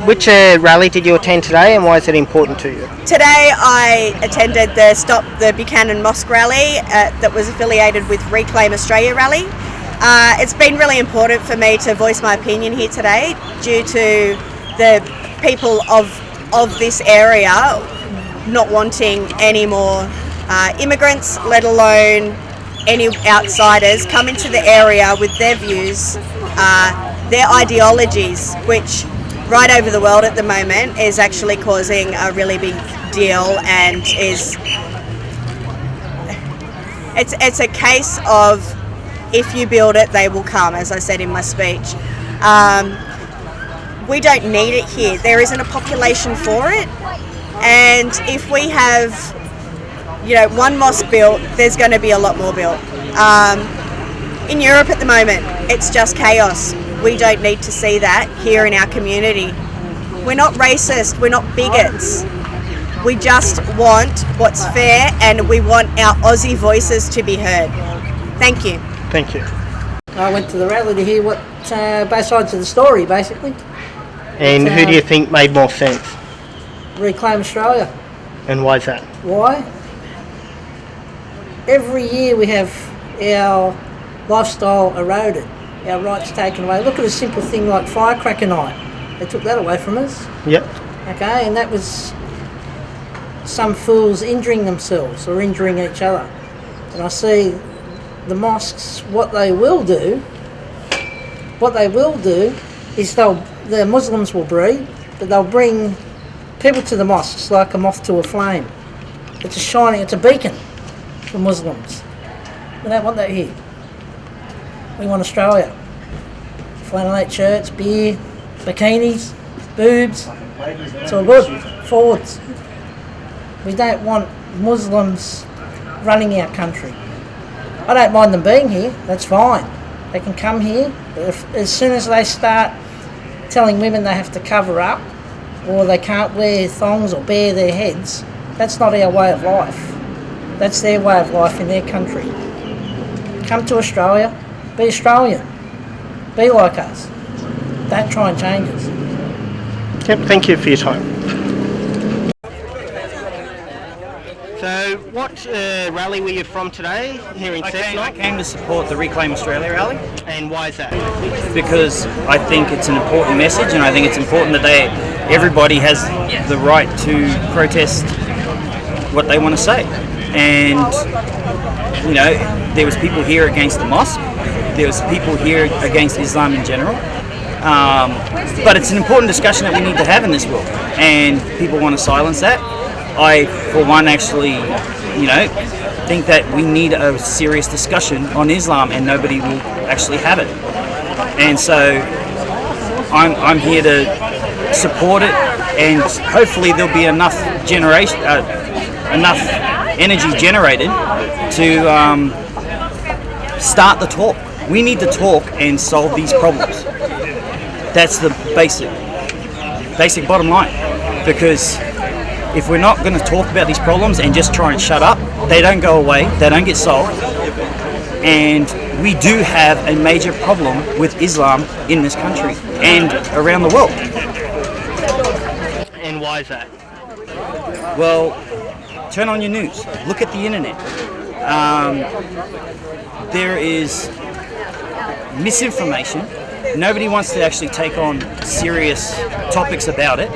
Which rally did you attend today, and why is it important to you? Today I attended the Stop the Buchanan Mosque Rally that was affiliated with Reclaim Australia Rally. It's been really important for me to voice my opinion here today due to the people of this area not wanting any more immigrants, let alone any outsiders, come into the area with their views, their ideologies, which right over the world at the moment is actually causing a really big deal, and it's a case of if you build it, they will come, as I said in my speech. We don't need it here. There isn't a population for it, and if we have, one mosque built, there's going to be a lot more built. In Europe at the moment, it's just chaos. We don't need to see that here in our community. We're not racist, we're not bigots. We just want what's fair, and we want our Aussie voices to be heard. Thank you. Thank you. I went to the rally to hear what both sides of the story, basically. And who do you think made more sense? Reclaim Australia. And why is that? Why? Every year we have our lifestyle eroded, our rights taken away. Look at a simple thing like firecracker night. They took that away from us. Yep. Okay, and that was some fools injuring themselves or injuring each other. And I see the mosques, what they will do is the Muslims will breed, but they'll bring people to the mosques like a moth to a flame. It's a beacon for Muslims. We don't want that here. We want Australia. Flannelette shirts, beer, bikinis, boobs. It's all good. Forwards. We don't want Muslims running our country. I don't mind them being here. That's fine. They can come here. But as soon as they start telling women they have to cover up, or they can't wear thongs or bare their heads, that's not our way of life. That's their way of life in their country. Come to Australia. Be Australian. Be like us. Don't try and change us. Yep, thank you for your time. So, what rally were you from today here in Cessnock? I came to support the Reclaim Australia rally. And why is that? Because I think it's an important message, and I think it's important that everybody has the right to protest what they want to say. And, there was people here against the mosque. There was people here against Islam in general. But it's an important discussion that we need to have in this world, and people want to silence that. I, for one, actually, think that we need a serious discussion on Islam, and nobody will actually have it. And so I'm here to support it, and hopefully there'll be enough energy generated to start the talk. We need to talk and solve these problems. That's the basic bottom line. Because if we're not going to talk about these problems and just try and shut up, they don't go away, they don't get solved. And we do have a major problem with Islam in this country and around the world. And why is that? Well, turn on your news, look at the internet. There is misinformation. Nobody wants to actually take on serious topics about it,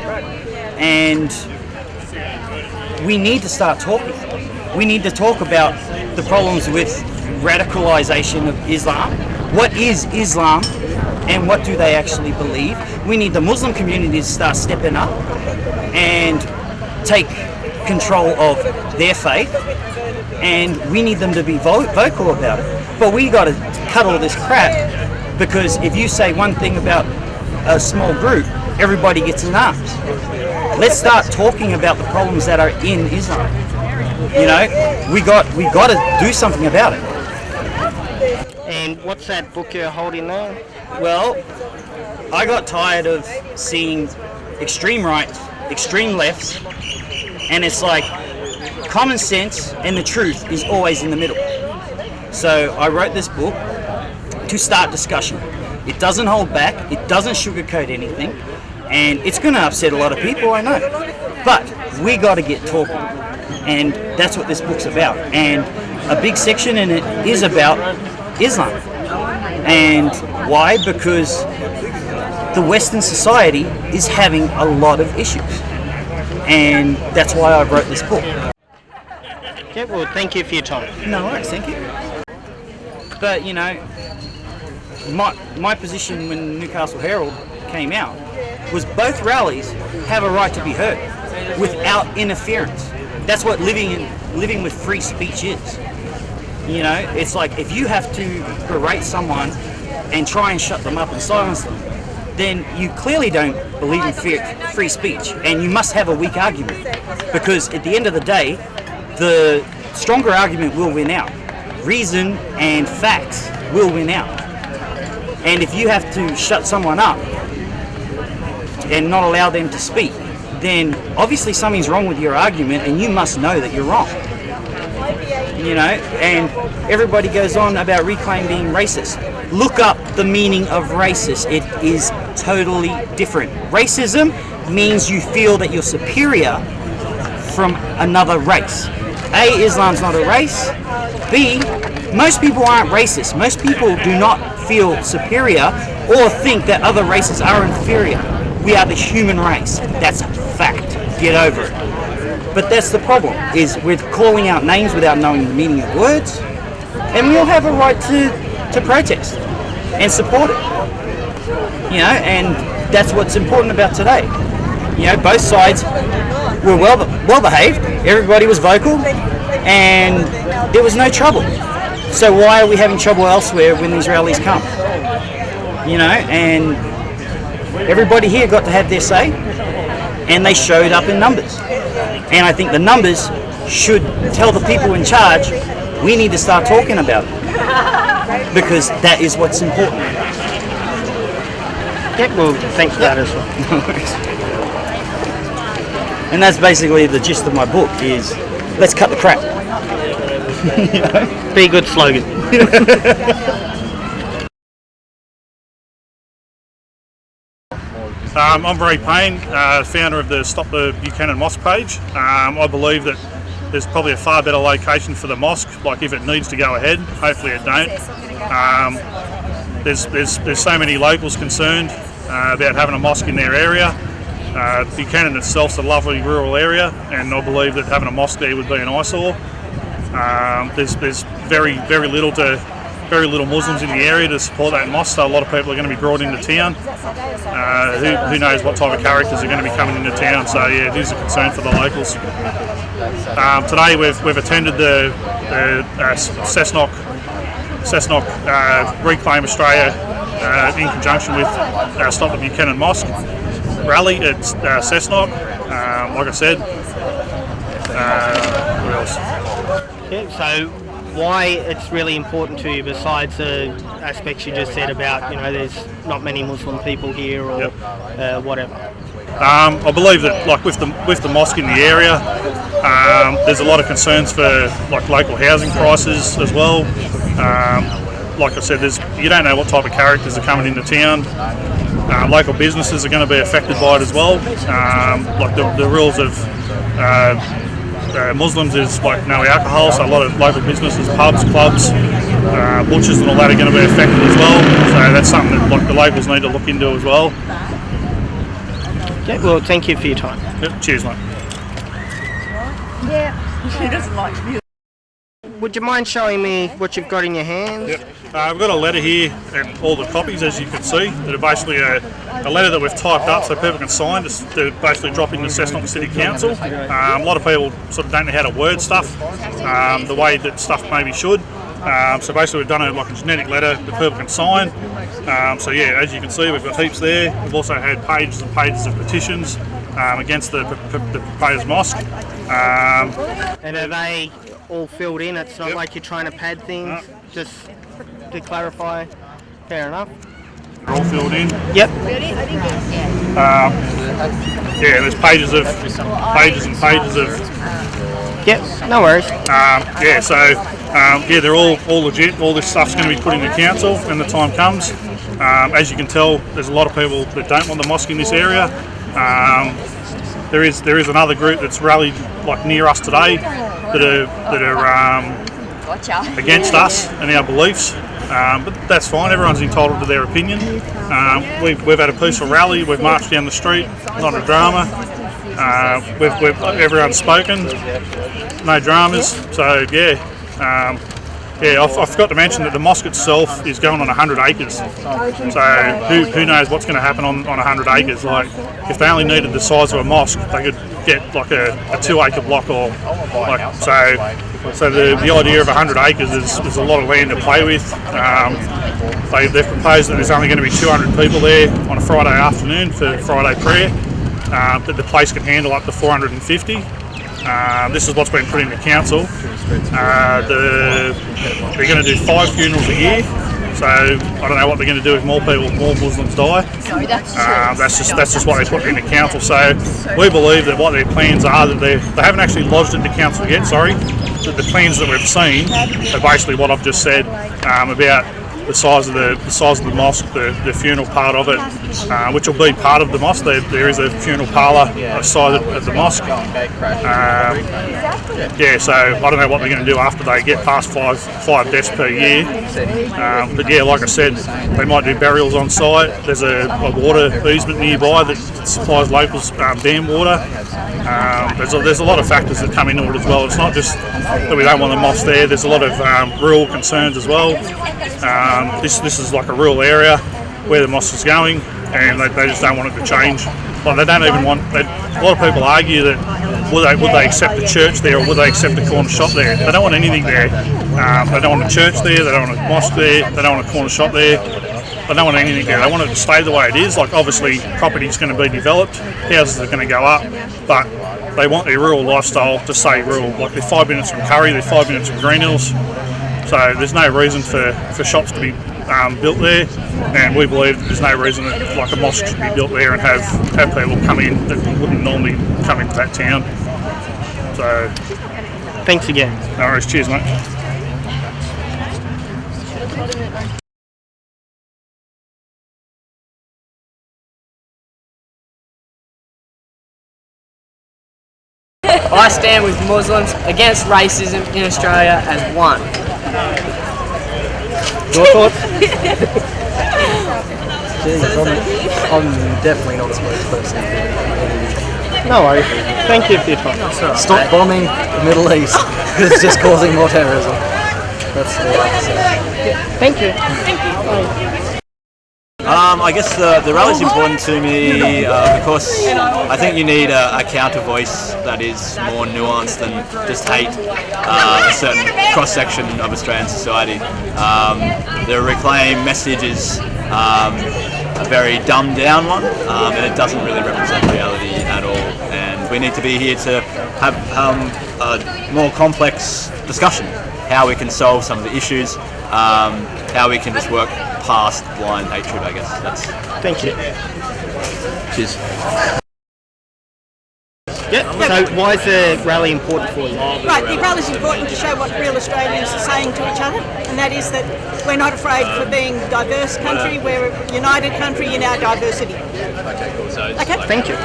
and we need to start talking. We need to talk about the problems with radicalization of Islam. What is Islam, and what do they actually believe? We need the Muslim community to start stepping up and take control of their faith, and we need them to be vocal about it. But we got to cut all this crap, because if you say one thing about a small group, everybody gets in arms. Let's start talking about the problems that are in Islam. We got to do something about it. And what's that book you're holding there? Well, I got tired of seeing extreme rights, extreme lefts, and it's like common sense and the truth is always in the middle. So I wrote this book to start discussion. It doesn't hold back, it doesn't sugarcoat anything. and it's going to upset a lot of people, I know. But we got to get talking, and that's what this book's about. And a big section in it is about Islam. And why? Because the Western society is having a lot of issues, and that's why I wrote this book. Yeah, well, thank you for your time. No worries, thank you. But you know, my position when Newcastle Herald came out was both rallies have a right to be heard without interference. That's what living with free speech is. You know, it's like if you have to berate someone and try and shut them up and silence them, then you clearly don't believe in free speech, and you must have a weak argument, because at the end of the day, the stronger argument will win out. Reason and facts will win out. And if you have to shut someone up and not allow them to speak, then obviously something's wrong with your argument, and you must know that you're wrong. You know, and everybody goes on about Reclaim being racist. Look up the meaning of racist. It is totally different. Racism means you feel that you're superior from another race. A, Islam's not a race. B, most people aren't racist. Most people do not feel superior or think that other races are inferior. We are the human race. That's a fact. Get over it. But that's the problem, is we're calling out names without knowing the meaning of words, and we all have a right to protest and support it. You know, and that's what's important about today. You know, both sides were well behaved, everybody was vocal, and there was no trouble. So why are we having trouble elsewhere when these rallies come? You know, and everybody here got to have their say, and they showed up in numbers. And I think the numbers should tell the people in charge, we need to start talking about it, because that is what's important. Yeah, well, thanks for that as well. No worries. And that's basically the gist of my book, is let's cut the crap. You know? Be a good slogan. I'm Barney Langford, founder of the Stop the Buchanan Mosque page. I believe that there's probably a far better location for the mosque, like if it needs to go ahead. Hopefully it don't. There's so many locals concerned about having a mosque in their area. Buchanan itself's a lovely rural area, and I believe that having a mosque there would be an eyesore. There's very little Muslims in the area to support that mosque, so a lot of people are going to be brought into town. Who knows what type of characters are going to be coming into town, so yeah, it is a concern for the locals. Today we've attended the Cessnock Reclaim Australia in conjunction with Stop the Buchanan Mosque Rally at Cessnock. Like I said, what else? Yeah, so why it's really important to you, besides the aspects you just said about, you know, there's not many Muslim people here, or whatever? I believe that, like with the mosque in the area, there's a lot of concerns for like local housing prices as well. Like I said, you don't know what type of characters are coming into town. Local businesses are going to be affected by it as well. Like the rules of Muslims is like no alcohol, so a lot of local businesses, pubs, clubs, butchers and all that are going to be affected as well. So that's something that like the locals need to look into as well. Yeah, well, thank you for your time. Yep, cheers, mate. Yeah, she doesn't like music. Would you mind showing me what you've got in your hands? Yep. I've got a letter here and all the copies, as you can see, that are basically a letter that we've typed up so people can sign to basically drop into Cessnock City Council. A lot of people sort of don't know how to word stuff the way that stuff maybe should. So basically we've done a genetic letter that people can sign. So yeah, as you can see, we've got heaps there. We've also had pages and pages of petitions against the proposed mosque. And are they all filled in? It's not like you're trying to pad things, No. just to clarify. Fair enough. They're all filled in. Yep. Yeah, there's pages and pages of. Yep, no worries. Yeah, so yeah, they're all legit. All this stuff's going to be put into council when the time comes. As you can tell, there's a lot of people that don't want the mosque in this area. There is another group that's rallied like near us today that are against us and our beliefs. But that's fine. Everyone's entitled to their opinion. We've had a peaceful rally. We've marched down the street. Not a drama. Everyone's spoken. No dramas. So yeah. I forgot to mention that the mosque itself is going on 100 acres. So who knows what's going to happen on 100 acres? Like, if they only needed the size of a mosque, they could get like a 2-acre block or like so. So the idea of 100 acres is a lot of land to play with. They've proposed that there's only going to be 200 people there on a Friday afternoon for Friday prayer. That the place can handle up to 450. This is what's been put in the council. They're going to do 5 funerals a year, so I don't know what they're going to do if more Muslims die. That's just what they put in the council. So we believe that what their plans are, that they haven't actually lodged it in the council yet. Sorry, that the plans that we've seen are basically what I've just said about the size of the mosque, the funeral part of it, which will be part of the mosque. There is a funeral parlour outside of the mosque. So I don't know what they're going to do after they get past five deaths per year. But yeah, like I said, they might do burials on site. There's a water easement nearby that supplies locals dam water. There's a lot of factors that come into it as well. It's not just that we don't want the mosque there. There's a lot of rural concerns as well. This is like a rural area where the mosque is going, and they just don't want it to change. Like, they don't even want. A lot of people argue that would they accept the church there, or would they accept the corner shop there? They don't want anything there. They don't want a church there. They don't want a mosque there. They don't want a corner shop there. They don't want anything there. They want it to stay the way it is. Like, obviously, property is going to be developed, houses are going to go up, but they want their rural lifestyle to stay rural. Like, they're 5 minutes from Curry, they're 5 minutes from Green Hills. So there's no reason for shops to be built there, and we believe that there's no reason that like a mosque should be built there and have people come in that wouldn't normally come into that town. So Thanks again. No worries. Cheers, mate. I stand with Muslims against racism in Australia as one. Your thoughts? I'm definitely not a spokesperson. No worries. Thank you for your time. Stop bombing the Middle East. It's just causing more terrorism. That's all I have to say. Thank you. I guess the rally's important to me because I think you need a counter voice that is more nuanced than just hate a certain cross-section of Australian society. The Reclaim message is a very dumbed-down one, and it doesn't really represent reality at all. And we need to be here to have a more complex discussion, how we can solve some of the issues, how we can just work past blind hatred, I guess. Thank you. Cheers. Yeah, so why is the rally important for you? Right, the rally is important to show what real Australians are saying to each other, and that is that we're not afraid for being a diverse country, we're a united country in our diversity. Okay, cool. So Okay. Thank you.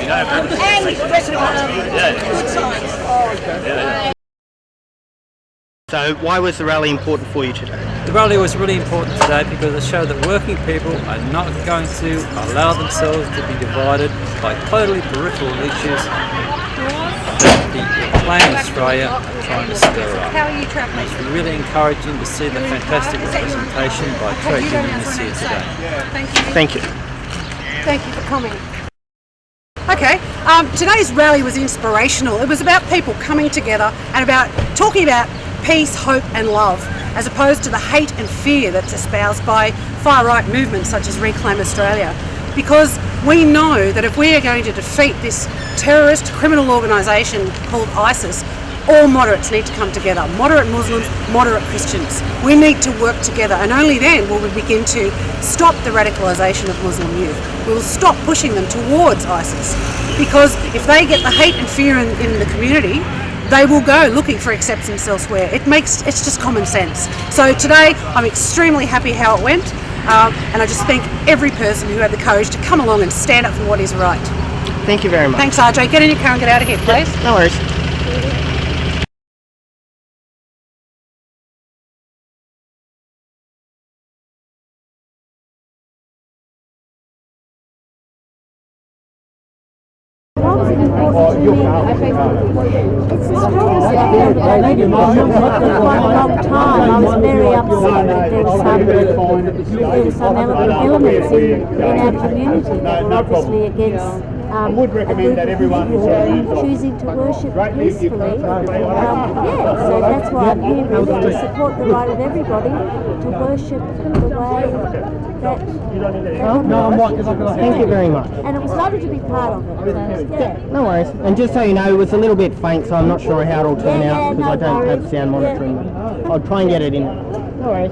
And restaurants. Good signs. So why was the rally important for you today? The rally was really important today because it showed that working people are not going to allow themselves to be divided by totally peripheral issues that the Reclaim Australia are trying to stir up. It's really encouraging to see the fantastic representation by trade unionists here today. Thank you. Thank you for coming. Okay, today's rally was inspirational. It was about people coming together and about talking about peace, hope and love, as opposed to the hate and fear that's espoused by far-right movements such as Reclaim Australia. Because we know that if we are going to defeat this terrorist criminal organisation called ISIS, all moderates need to come together. Moderate Muslims, moderate Christians. We need to work together, and only then will we begin to stop the radicalisation of Muslim youth. We will stop pushing them towards ISIS. Because if they get the hate and fear in the community, they will go looking for acceptance elsewhere. It's just common sense. So today I'm extremely happy how it went, and I just thank every person who had the courage to come along and stand up for what is right. Thank you very much. Thanks, RJ. Get in your car and get out of here, please. No worries. It's the strongest I've ever done anyone for quite a long time. I was very upset that there were some elements in our community that were obviously against a group of people choosing to worship peacefully. So that's why I'm here really, to support the right of everybody to worship the way that Thank you very much. And it was lovely to be part of it. Yeah. No worries. And just so you know, it was a little bit faint, so I'm not sure how it'll turn out because I don't have sound monitoring. I'll try and get it in. No worries.